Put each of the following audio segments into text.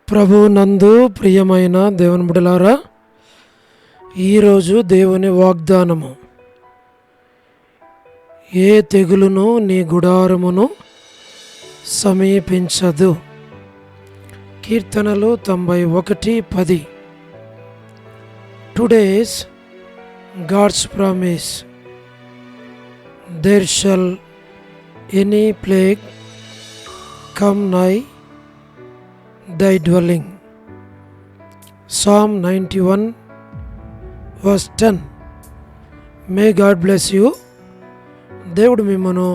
ప్రభు నందు ప్రియమైన దేవుని బిడ్డలారా, ఈరోజు దేవుని వాగ్దానము, ఏ తెగులును నీ గుడారమును సమీపించదు. కీర్తనలు 91:10. Today's God's promise, there shall any plague come nigh thy dwelling. Psalm 91:10. May God bless you. దేవుడు మిమ్మను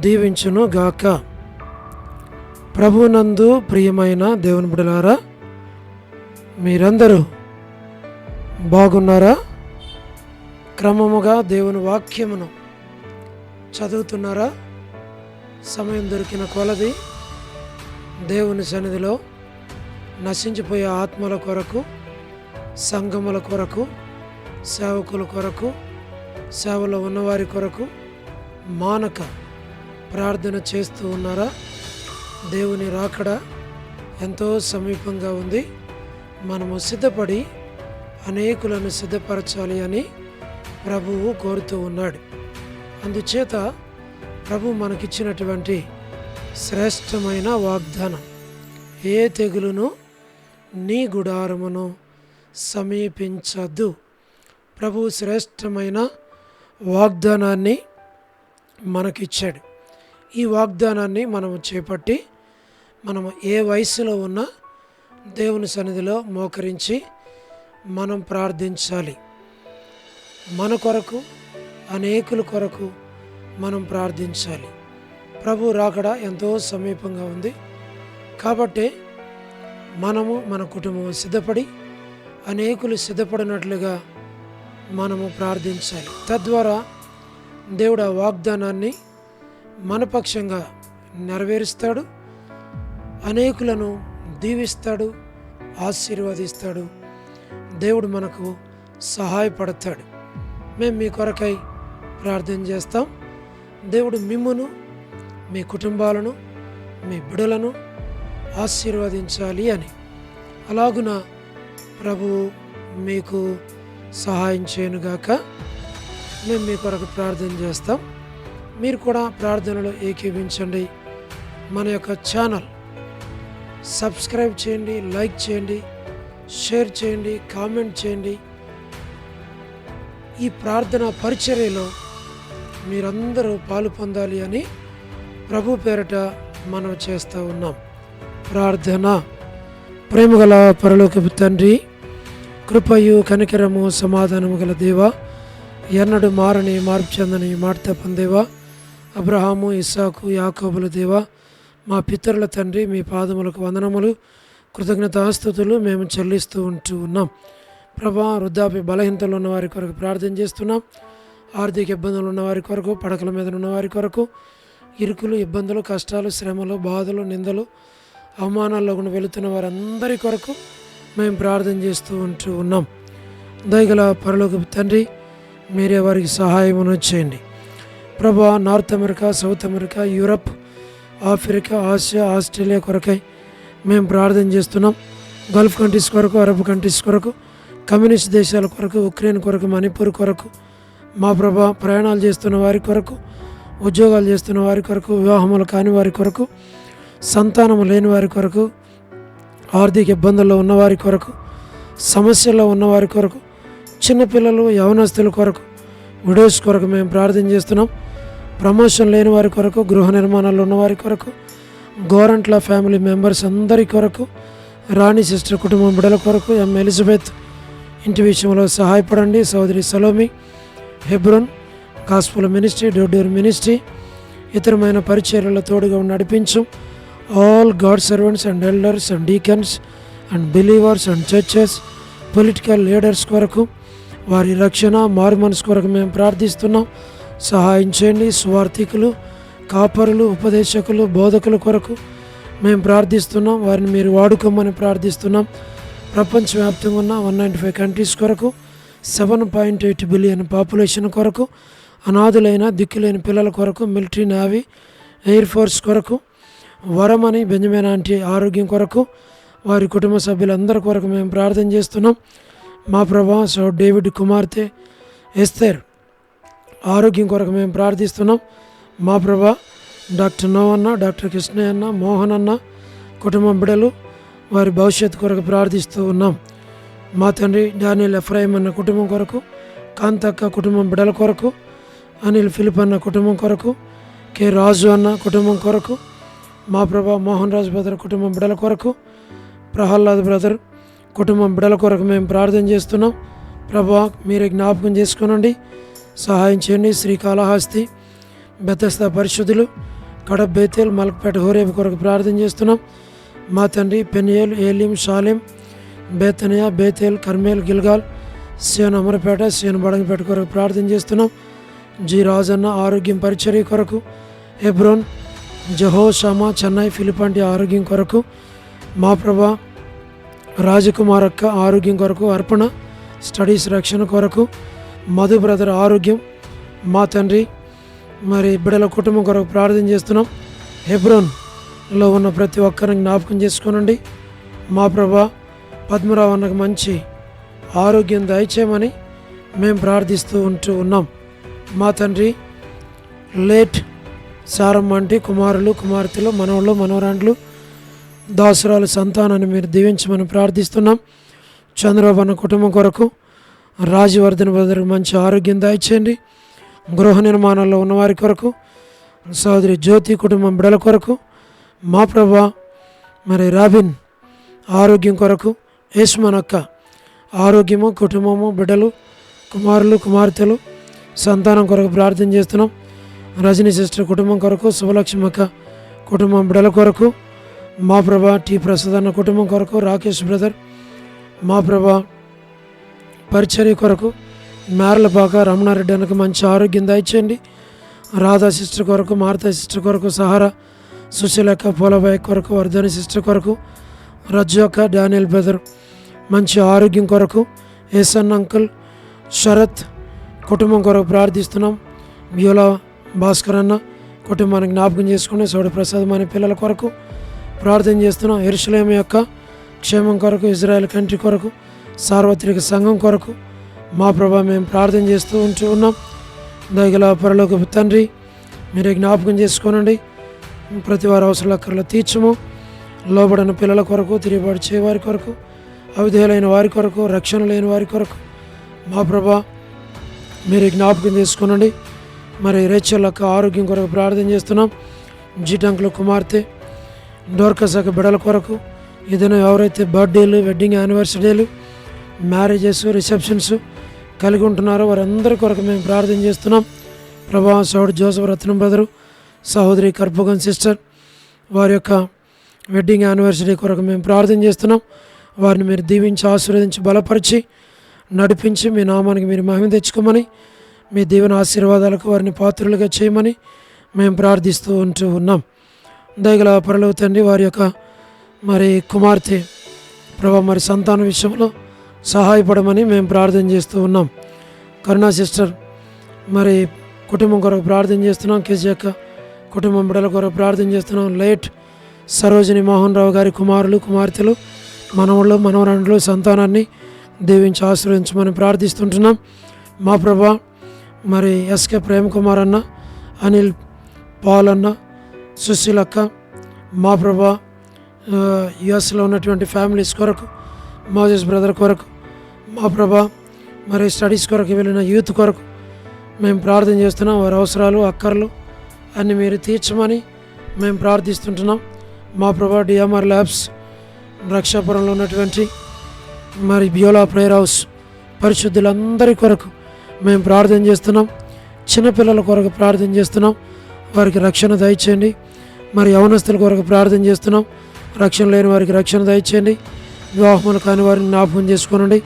దీవించును గాక. ప్రభునందు ప్రియమైన దేవుని బిడ్డలారా, మీరందరూ బాగున్నారా? క్రమముగా దేవుని వాక్యమును చదువుతున్నారా? సమయం దొరికిన కొలది దేవుని సన్నిధిలో నశించిపోయే ఆత్మల కొరకు, సంఘముల కొరకు, సేవకుల కొరకు, సేవలో ఉన్నవారి కొరకు మానక ప్రార్థన చేస్తూ ఉన్నారా? దేవుని రాకడ ఎంతో సమీపంగా ఉంది. మనము సిద్ధపడి అనేకులను సిద్ధపరచాలి అని ప్రభువు కోరుతూ ఉన్నాడు. అందుచేత ప్రభు మనకిచ్చినటువంటి శ్రేష్టమైన వాగ్దానం, ఏ తెగులును నీ గుడారమును సమీపించదు. ప్రభు శ్రేష్టమైన వాగ్దానాన్ని మనకిచ్చాడు. ఈ వాగ్దానాన్ని మనము చేపట్టి మనము ఏ వయసులో ఉన్నా దేవుని సన్నిధిలో మోకరించి మనం ప్రార్థించాలి. మన కొరకు, అనేకుల కొరకు మనం ప్రార్థించాలి. ప్రభు రాకడ ఎంతో సమీపంగా ఉంది. కాబట్టి మనము, మన కుటుంబం సిద్ధపడి అనేకులు సిద్ధపడినట్లుగా మనము ప్రార్థించాలి. తద్వారా దేవుడు ఆ వాగ్దానాన్ని మన పక్షంగా నెరవేరుస్తాడు, అనేకులను దీవిస్తాడు, ఆశీర్వదిస్తాడు. దేవుడు మనకు సహాయపడతాడు. మేము మీ కొరకై ప్రార్థన చేస్తాం. దేవుడు మిమ్మును, మీ కుటుంబాలను, మీ బిడ్డలను ఆశీర్వదించాలి అని. అలాగున ప్రభువు మీకు సహాయం చేయనుగాక. మేము మీ కొరకు ప్రార్థన చేస్తాం. మీరు కూడా ప్రార్థనలో ఏకీభించండి. మన యొక్క ఛానల్ సబ్స్క్రైబ్ చేయండి, లైక్ చేయండి, షేర్ చేయండి, కామెంట్ చేయండి. ఈ ప్రార్థన పరిచర్యలో మీరందరూ పాలు పొందాలి అని ప్రభు పేరట మనం చేస్తూ ఉన్నాం. ప్రార్థన. ప్రేమగల పరలోకపు తండ్రి, కృపయు కనికరము సమాధానము గల దేవ, ఎన్నడు మారని మార్పు చెందని మాట తప్పని దేవ, అబ్రహాము, ఇస్సాకు, యాకోబుల దేవ, మా పితరుల తండ్రి, మీ పాదములకు వందనములు, కృతజ్ఞతాస్తుతులు మేము చెల్లిస్తూ ఉన్నాం. ప్రభా, వృద్ధాప్య బలహీనతలు ఉన్న వారి కొరకు ప్రార్థన చేస్తున్నాం. ఆర్థిక ఇబ్బందులు ఉన్న వారి కొరకు, పడకల మీద ఉన్న వారి కొరకు, ఇరుకులు, ఇబ్బందులు, కష్టాలు, శ్రమలు, బాధలు, నిందలు, అవమానాల్లో కూడా వెళుతున్న వారందరి కొరకు మేము ప్రార్థన చేస్తూ ఉన్నాం. దయగల పరలోకపు తండ్రి, మీరే వారికి సహాయమును చేయండి. ప్రభా, north America, south America, Europe, Africa, Asia, Australia కొరకై మేము ప్రార్థన చేస్తున్నాం. గల్ఫ్ కంట్రీస్ కొరకు, అరబ్ కంట్రీస్ కొరకు, కమ్యూనిస్ట్ దేశాల కొరకు, ఉక్రెయిన్ కొరకు, మణిపూర్ కొరకు, మా ప్రభా, ప్రయాణాలు చేస్తున్న వారి కొరకు, ఉద్యోగాలు చేస్తున్న వారి కొరకు, వివాహములు కాని వారి కొరకు, సంతానము లేని వారి కొరకు, ఆర్థిక ఇబ్బందుల్లో ఉన్నవారి కొరకు, సమస్యల్లో ఉన్నవారి కొరకు, చిన్నపిల్లలు, యవనస్తుల కొరకు, విడోస్ కొరకు మేము ప్రార్థన చేస్తున్నాం. ప్రమోషన్ లేని వారి కొరకు, గృహ నిర్మాణాలు ఉన్నవారి కొరకు, గోరంట్ల ఫ్యామిలీ మెంబర్స్ అందరి కొరకు, రాణి సిస్టర్ కుటుంబం బిడ్డల కొరకు, ఎలిజబెత్ ఇంటి విషయంలో సహాయపడండి. సోదరి సలోమి, హెబ్రోన్ గాస్పుల్ మినిస్ట్రీ, డోడూర్ మినిస్ట్రీ, ఇతరమైన పరిచర్యల తోడుగా నడిపించు. All God servants and elders and deacons and believers and churches, political leaders కొరకు, వారి రక్షణ, మారుమనసు కొరకు మేము ప్రార్థిస్తున్నాం. సహాయం చేయండి. సువార్థికులు, కాపరులు, ఉపదేశకులు, బోధకుల కొరకు మేము ప్రార్థిస్తున్నాం. వారిని మీరు వాడుకోమని ప్రార్థిస్తున్నాం. ప్రపంచవ్యాప్తంగా ఉన్న 195 కంట్రీస్ కొరకు, 7.8 బిలియన్ పాపులేషన్ కొరకు, అనాథులైన దిక్కులేని పిల్లల కొరకు, మిలిటరీ, నేవీ, ఎయిర్ ఫోర్స్ కొరకు, వరమని బెంజమిన్ ఆంటీ ఆరోగ్యం కొరకు, వారి కుటుంబ సభ్యులందరి కొరకు మేము ప్రార్థన చేస్తున్నాం. మా ప్రభా డేవిడ్ కుమార్తె ఎస్తేర్ ఆరోగ్యం కొరకు మేము ప్రార్థిస్తున్నాం. మా ప్రభా డాక్టర్ నోవన్న, డాక్టర్ కృష్ణయ్య అన్న, మోహన్ అన్న కుటుంబం బిడలు వారి భవిష్యత్తు కొరకు ప్రార్థిస్తూ ఉన్నాం. మా తండ్రి డానియల్ ఎఫ్రాయిం అన్న కుటుంబం కొరకు, కాంతక్క కుటుంబం బిడల కొరకు, అనిల్ ఫిలిప్ అన్న కుటుంబం కొరకు, కె రాజు అన్న కుటుంబం కొరకు, మా ప్రభా మోహన్ రాజు బ్రదర్ కుటుంబం బిడల కొరకు, ప్రహ్లాద్ బ్రదర్ కుటుంబం బిడల కొరకు మేము ప్రార్థన చేస్తున్నాం. ప్రభా మీరే జ్ఞాపకం చేసుకోనండి, సహాయం చేయండి. శ్రీకాళహస్తి, బెతస్తా పరిశుద్ధులు, కడప, బేతేల్, మల్క్పేట, హోరేబు కొరకు ప్రార్థన చేస్తున్నాం. మా తండ్రి పెనియేల్, ఏలిం, షాలెం, బేతనియా, బేతేల్, కర్మేల్, గిల్గాల్, సియోన్ అమరపేట, సియోన్ బడంగపేట కొరకు ప్రార్థన చేస్తున్నాం. జి రాజన్న ఆరోగ్యం పరిచర్య కొరకు, హెబ్రోన్, జహోషామా, చెన్నై, ఫిలిపాంటి ఆరోగ్యం కొరకు, మా ప్రభా రాజకుమార్ అక్క ఆరోగ్యం కొరకు, అర్పణ స్టడీస్ రక్షణ కొరకు, మధు బ్రదర్ ఆరోగ్యం, మా తండ్రి మరి బిడ్డల కుటుంబం కొరకు ప్రార్థన చేస్తున్నాం. హెబ్రోన్లో ఉన్న ప్రతి ఒక్కరిని జ్ఞాపకం చేసుకోనండి. మా ప్రభా పద్మరావు అన్నకు మంచి ఆరోగ్యం దయచేయమని మేము ప్రార్థిస్తూ ఉన్నాం. మా తండ్రి లేట్ సారమ్మ అంటే కుమారులు, కుమార్తెలు, మనవళ్ళు, మనవరాండ్లు, దాసురాలు సంతానాన్ని మీరు దీవించమని ప్రార్థిస్తున్నాం. చంద్రబాబు అన్న కుటుంబం కొరకు, రాజవర్ధన్ బ్రదర్కి మంచి ఆరోగ్యం దయచేయండి. గృహ నిర్మాణంలో ఉన్నవారి కొరకు, సోదరి జ్యోతి కుటుంబం బిడల కొరకు, మా ప్రభా మరి రాబిన్ ఆరోగ్యం కొరకు, యశ్మన్ అక్క ఆరోగ్యము, కుటుంబము, బిడ్డలు, కుమారులు, కుమార్తెలు, సంతానం కొరకు ప్రార్థన చేస్తున్నాం. రజనీ సిస్టర్ కుటుంబం కొరకు, శుభలక్ష్మి అక్క కుటుంబం బిడల కొరకు, మా ప్రభా టి ప్రసాద్ అన్న కుటుంబం కొరకు, రాకేష్ బ్రదర్ మా ప్రభా పరిచర్య కొరకు, మేరలపాక రమణారెడ్డి అన్నకు మంచి ఆరోగ్యం దయచేయండి. రాధా సిస్టర్ కొరకు, మార్తా సిస్టర్ కొరకు, సహారా, సుశీలక్క, పోలబాయ్ కొరకు, వర్ధని సిస్టర్ కొరకు, రజ్జు అక్క, డానియల్ బ్రదర్ మంచి ఆరోగ్యం కొరకు, ఎస్ఎన్ అంకుల్, శరత్ కుటుంబం కొరకు ప్రార్థిస్తున్నాం. బ్యూలా భాస్కర్ అన్న కుటుంబానికి జ్ఞాపకం చేసుకుని, సౌడి ప్రసాద్ అనే పిల్లల కొరకు ప్రార్థన చేస్తున్నాం. యెరూషలేము యొక్క క్షేమం కొరకు, ఇజ్రాయెల్ కంట్రీ కొరకు, సార్వత్రిక సంఘం కొరకు మా ప్రభా మేము ప్రార్థన చేస్తూ ఉన్నాం. దయగల పరలోకపు తండ్రి మీరే జ్ఞాపకం చేసుకోనండి. ప్రతి వారి అవసరాల అక్కర్లు తీర్చము. లోబడిన పిల్లల కొరకు, తిరుగుబాటు చేయవారి కొరకు, అవిధేయులైన వారి కొరకు, రక్షణ లేని వారి కొరకు మా ప్రభా మీరు జ్ఞాపకం చేసుకోనండి. మరి రేచల్ అక్క ఆరోగ్యం కొరకు ప్రార్థన చేస్తున్నాం. జీటంకుల కుమార్తె డోర్కస్ అక్క బిడల కొరకు, ఏదైనా ఎవరైతే బర్త్డేలు, వెడ్డింగ్ యానివర్సరీలు, మ్యారేజెస్, రిసెప్షన్స్ కలిగి ఉంటున్నారో వారందరి కొరకు మేము ప్రార్థన చేస్తున్నాం. ప్రభా సౌడు జోసఫ్ రత్నం బ్రదరు, సహోదరి కర్పగన్ సిస్టర్ వారి యొక్క వెడ్డింగ్ యానివర్సరీ కొరకు మేము ప్రార్థన చేస్తున్నాం. వారిని మీరు దీవించి, ఆశీర్వదించి, బలపరిచి, నడిపించి మీ నామానికి మీరు మహిమ తెచ్చుకోమని, మీ దీవెన ఆశీర్వాదాలకు వారిని పాత్రులుగా చేయమని మేము ప్రార్థిస్తూ ఉన్నాం. దయగల పరలోక తండ్రి వారి యొక్క మరి కుమార్తె ప్రభా మరి సంతాన విషయంలో సహాయపడమని మేము ప్రార్థన చేస్తూ ఉన్నాం. కరుణా సిస్టర్ మరి కుటుంబం కొరకు ప్రార్థన చేస్తున్నాం. కేజీ యొక్క కుటుంబం బిడ్డల కొరకు ప్రార్థన చేస్తున్నాం. లేట్ సరోజిని మోహన్ రావు గారి కుమారులు, కుమార్తెలు, మనవళ్ళు, మనవరాండ్లు సంతానాన్ని దీవించి ఆశీర్వదించమని ప్రార్థిస్తుంటున్నాం. మా ప్రభా మరి ఎస్కే ప్రేమ్ కుమార్ అన్న, అనిల్ పాల్ అన్న, సుశీలక్క మా ప్రభా యుఎస్లో ఉన్నటువంటి ఫ్యామిలీస్ కొరకు, మోజెస్ బ్రదర్ కొరకు మా ప్రభా మరి స్టడీస్ కొరకు వెళ్ళిన యూత్ కొరకు మేము ప్రార్థన చేస్తున్నాం. వారి అవసరాలు, అక్కర్లు అన్నీ మీరు తీర్చమని మేము ప్రార్థిస్తుంటున్నాం. మా ప్రభా డిఎంఆర్ ల్యాబ్స్ రక్షాపురంలో ఉన్నటువంటి మరి బ్యూలా ప్రేయర్ హౌస్ పరిశుద్ధులందరి కొరకు మేము ప్రార్థన చేస్తున్నాం. చిన్నపిల్లల కొరకు ప్రార్థన చేస్తున్నాం. వారికి రక్షణ దయచేయండి. మరి యవనస్తుల కొరకు ప్రార్థన చేస్తున్నాం. రక్షణ లేని వారికి రక్షణ దయచేయండి. వివాహములు కాని వారిని జ్ఞాపకం చేసుకోనండి.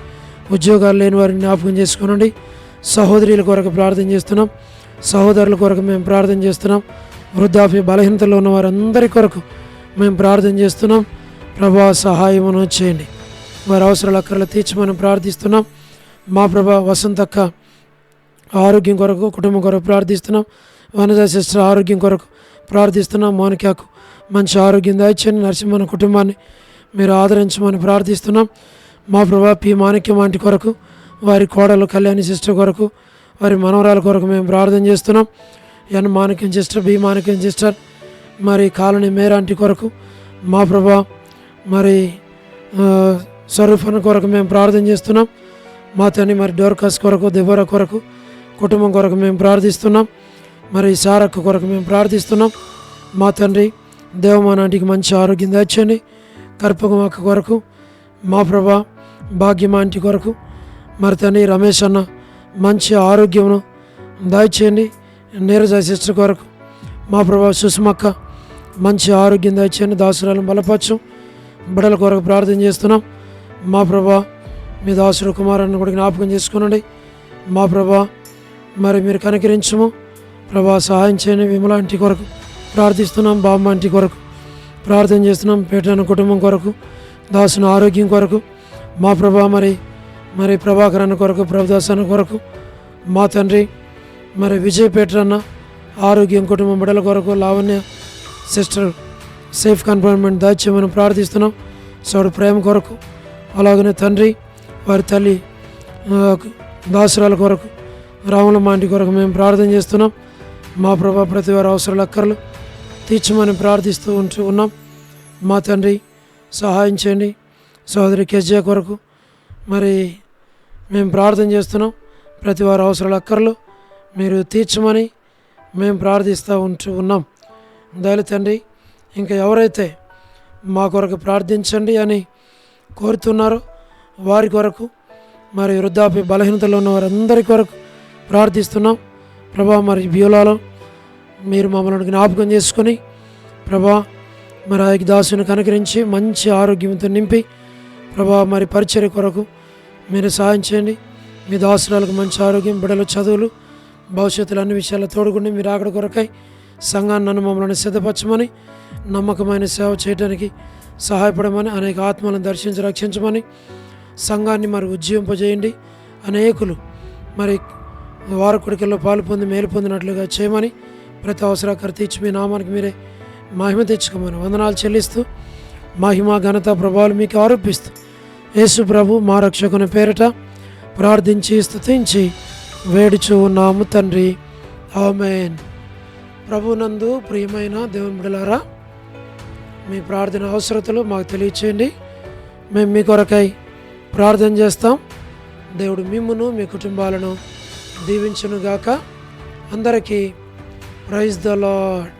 ఉద్యోగాలు లేని వారిని జ్ఞాపకం చేసుకోనండి. సహోదరుల కొరకు ప్రార్థన చేస్తున్నాం. సహోదరుల కొరకు మేము ప్రార్థన చేస్తున్నాం. వృద్ధాప్య బలహీనతలో ఉన్న వారందరి కొరకు మేము ప్రార్థన చేస్తున్నాం. ప్రభా సహాయమును చేయండి. వారి అవసరాల అక్కర్లు తీర్చమని ప్రార్థిస్తున్నాం. మా ప్రభా వసంతక్క ఆరోగ్యం కొరకు, కుటుంబం కొరకు ప్రార్థిస్తున్నాం. వనజ సిస్టర్ ఆరోగ్యం కొరకు ప్రార్థిస్తున్నాం. మోనికాకు మంచి ఆరోగ్యం దయచేయండి. నరసింహన కుటుంబాన్ని మీరు ఆదరించమని ప్రార్థిస్తున్నాం. మా ప్రభా పి మాణిక్యం ఆంటీ కొరకు, వారి కోడలు కళ్యాణి సిస్టర్ కొరకు, వారి మనవరాల కొరకు మేము ప్రార్థన చేస్తున్నాం. ఎన్ మాణిక్యం సిస్టర్, బి మాణిక్యం సిస్టర్, మరి కాలనీ మేరాంటి కొరకు మా ప్రభా, మరి స్వరూపణ కొరకు మేము ప్రార్థన చేస్తున్నాం. మా తండ్రి మరి డోర్కస్ కొరకు, దెబోరా కొరకు, కుటుంబం కొరకు మేము ప్రార్థిస్తున్నాం. మరి సారక్క కొరకు మేము ప్రార్థిస్తున్నాం. మా తండ్రి దేవమానాంటికి మంచి ఆరోగ్యం దాచండి. కర్పకమక్క కొరకు మా ప్రభా, భాగ్యమాంటి కొరకు మరి తండ్రి రమేష్ అన్న మంచి ఆరోగ్యమును దయచేయండి. నీరజ సిస్టర్ కొరకు మా ప్రభా, సుష్మక్క మంచి ఆరోగ్యం దయచేయండి. దాసురాలను బలపరచం. బిడ్డల కొరకు ప్రార్థన చేస్తున్నాం. మా ప్రభా, మీ దాసుడు కుమారాన్ని కూడా జ్ఞాపకం చేసుకునండి. మా ప్రభా, మరి మీరు కనికరించము ప్రభా, సహాయం చేయండి. విమలాంటి కొరకు ప్రార్థిస్తున్నాం. బామ్మ ఆంటీ కొరకు ప్రార్థన చేస్తున్నాం. పేటన కుటుంబం కొరకు, దాసుని ఆరోగ్యం కొరకు మా ప్రభా, మరి ప్రభాకర్ అన్న కొరకు, ప్రభుదాస్ అన్న కొరకు మా తండ్రి, మరి విజయ్ పేటరన్న ఆరోగ్యం, కుటుంబం బిడ్డల కొరకు, లావణ్య సిస్టర్ సేఫ్ కన్ఫైన్మెంట్ దాచ్యమని ప్రార్థిస్తున్నాం. సోడు ప్రేమ కొరకు, అలాగనే తండ్రి వారి తల్లి దాసురాల కొరకు, రాములమ్మ ఆంటీ కొరకు మేము ప్రార్థన చేస్తున్నాం. మా ప్రభా, ప్రతి వారి అవసరాలు అక్కర్లు తీర్చమని ప్రార్థిస్తూ ఉన్నాం. మా తండ్రి సహాయం చేయండి. సోదరి కెజ్జా కొరకు మరి మేము ప్రార్థన చేస్తున్నాం. ప్రతి వారి అవసరాలు అక్కర్లు మీరు తీర్చమని మేము ప్రార్థిస్తూ ఉన్నాం. దయలు తండ్రి, ఇంకా ఎవరైతే మా కొరకు ప్రార్థించండి అని కోరుతున్నారో వారి కొరకు, మరి వృద్ధాప్య బలహీనతలో ఉన్న వారందరి కొరకు ప్రార్థిస్తున్నాం. ప్రభా, మరి బ్యూలాలో మీరు మమ్మల్ని జ్ఞాపకం చేసుకొని ప్రభా, మరి ఆ దాసుని కనుకరించి మంచి ఆరోగ్యంతో నింపి ప్రభా, మరి పరిచర్య కొరకు మీరు సహాయం చేయండి. మీ దాసురాలకు మంచి ఆరోగ్యం, బిడ్డలు చదువులు, భవిష్యత్తులో అన్ని విషయాలు తోడుకుండి మీరు అక్కడ కొరకై సంఘాన్ని నన్ను మమ్మల్ని సిద్ధపరచమని, నమ్మకమైన సేవ చేయడానికి సహాయపడమని, అనేక ఆత్మలను దర్శించి రక్షించమని, సంఘాన్ని మరి ఉజ్జీవింపజేయండి. అనేకులు మరి వారకుడికల్లో పాలు పొంది మేలు పొందినట్లుగా చేయమని, ప్రతి అవసరాకర తీర్చి మీ నామానికి మీరే మహిమ తెచ్చుకోమని వందనాలు చెల్లిస్తూ, మహిమ ఘనత ప్రభావాలు మీకు ఆరోపిస్తూ యేసు ప్రభు మా రక్షకుని పేరిట ప్రార్థించి స్తుతించి వేడుచూ ఉన్నాము తండ్రి. ఆమేన్. ప్రభునందు ప్రియమైన దేవుని బిడ్డలారా, మీ ప్రార్థన అవసరతలు మాకు తెలియచేయండి. మేము మీ కొరకై ప్రార్థన చేస్తాం. దేవుడు మిమ్మును మీ కుటుంబాలను దీవించునుగాక. అందరికీ ప్రైజ్ ద లార్డ్.